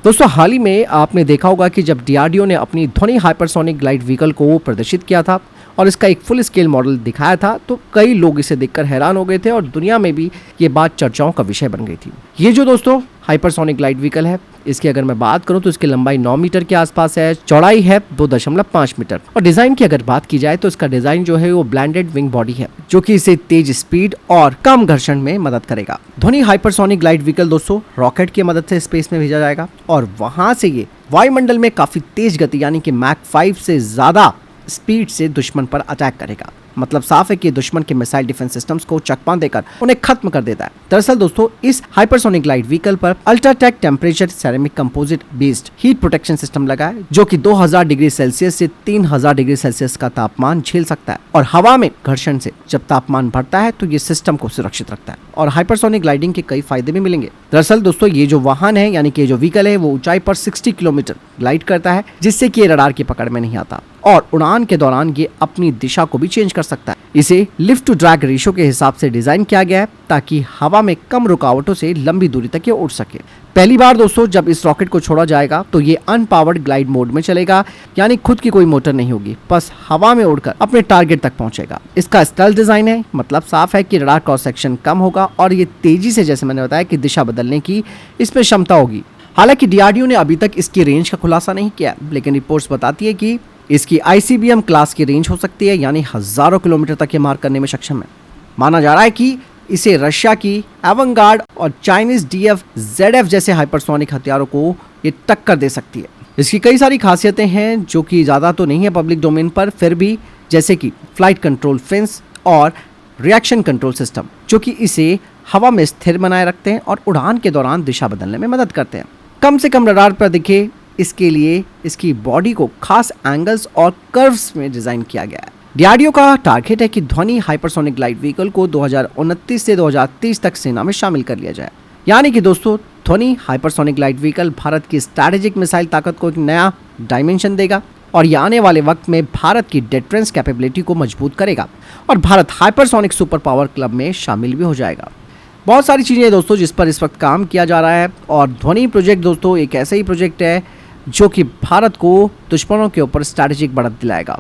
दोस्तों हाल ही में आपने देखा होगा कि जब डीआरडीओ ने अपनी ध्वनि हाइपरसोनिक ग्लाइड व्हीकल को प्रदर्शित किया था और इसका एक फुल स्केल मॉडल दिखाया था, तो कई लोग इसे देखकर हैरान हो गए थे और दुनिया में भी ये बात चर्चाओं का विषय बन गई थी। ये जो दोस्तों हाइपरसोनिक ग्लाइड व्हीकल है, इसकी अगर मैं बात करूं तो इसकी लंबाई 9 मीटर के आसपास है, चौड़ाई है 2.5 मीटर और डिजाइन की अगर बात की जाए तो इसका डिजाइन जो है वो ब्लेंडेड विंग बॉडी है, जो कि इसे तेज स्पीड और कम घर्षण में मदद करेगा। ध्वनि हाइपरसोनिक ग्लाइड व्हीकल दोस्तों रॉकेट की मदद से स्पेस में भेजा जाएगा और वहां से ये वायुमंडल में काफी तेज गति यानी कि मैक 5 से ज्यादा स्पीड से दुश्मन पर अटैक करेगा। मतलब साफ है कि दुश्मन के मिसाइल डिफेंस सिस्टम्स को चकमा देकर उन्हें खत्म कर देता है। दरअसल दोस्तों इस हाइपरसोनिक ग्लाइड व्हीकल पर UltraTech temperature ceramic composite based heat protection system लगा है, जो कि 2000 डिग्री सेल्सियस से 3000 डिग्री सेल्सियस का तापमान झेल सकता है और हवा में घर्षण से जब तापमान बढ़ता है तो ये सिस्टम को सुरक्षित रखता है और हाइपरसोनिक ग्लाइडिंग के कई फायदे भी मिलेंगे। दरअसल दोस्तों ये जो वाहन है यानी कि जो व्हीकल है वो ऊंचाई पर 60 किलोमीटर ग्लाइड करता है, जिससे कि रडार की पकड़ में नहीं आता और उड़ान के दौरान ये अपनी दिशा को भी चेंज कर सकता है। इसे लिफ्ट टू ड्रैग रेशियो के हिसाब से डिजाइन किया गया है ताकि हवा में कम रुकावटों से लंबी दूरी तक ये उड़ सके। पहली बार दोस्तों जब इस रॉकेट को छोड़ा जाएगा तो ये अनपावर्ड ग्लाइड मोड में चलेगा, यानी खुद की कोई मोटर नहीं होगी, बस हवा में उड़कर अपने टारगेट तक पहुंचेगा। इसका स्टेल्थ डिजाइन है, मतलब साफ है कि रडार क्रॉस सेक्शन कम होगा और ये तेजी से, जैसे मैंने बताया, कि दिशा बदलने की इसमें क्षमता होगी। हालांकि डीआरडीओ ने अभी तक इसकी रेंज का खुलासा नहीं किया, लेकिन रिपोर्ट्स बताती है कि इसकी ICBM क्लास की रेंज हो सकती है, यानी हजारों किलोमीटर तक ये मार करने में सक्षम है। माना जा रहा है कि इसे रशिया की एवंगार्ड और चाइनीज DF-ZF जैसे हाइपरसोनिक हथियारों को ये टक्कर दे सकती है। इसकी कई सारी खासियतें हैं जो कि ज़्यादा तो नहीं है पब्लिक डोमेन पर, फिर भी, जैसे कि फ्लाइट कंट्रोल फिन्स और रिएक्शन कंट्रोल सिस्टम, जो कि इसे हवा में स्थिर बनाए रखते हैं और उड़ान के दौरान दिशा बदलने में मदद करते हैं। कम से कम रडार पर दिखे इसके लिए इसकी बॉडी को खास एंगल्स और कर्व्स में डिजाइन किया गया है। डीआरडीओ का टारगेट है कि ध्वनि हाइपरसोनिक ग्लाइड व्हीकल को 2029 से 2030 तक सेना में शामिल कर लिया जाए। यानी कि दोस्तों ध्वनि हाइपरसोनिक ग्लाइड व्हीकल भारत की स्ट्रैटेजिक मिसाइल ताकत को एक नया डायमेंशन देगा और ये आने वाले वक्त में भारत की डिफेंस कैपेबिलिटी को मजबूत करेगा और Bharat hypersonic super power club में शामिल भी हो जाएगा। बहुत सारी चीज़ें हैं दोस्तों जिस पर इस वक्त काम किया जा रहा है और ध्वनि प्रोजेक्ट दोस्तों एक ऐसा ही प्रोजेक्ट है जो कि भारत को दुश्मनों के ऊपर स्ट्रैटेजिक बढ़त दिलाएगा।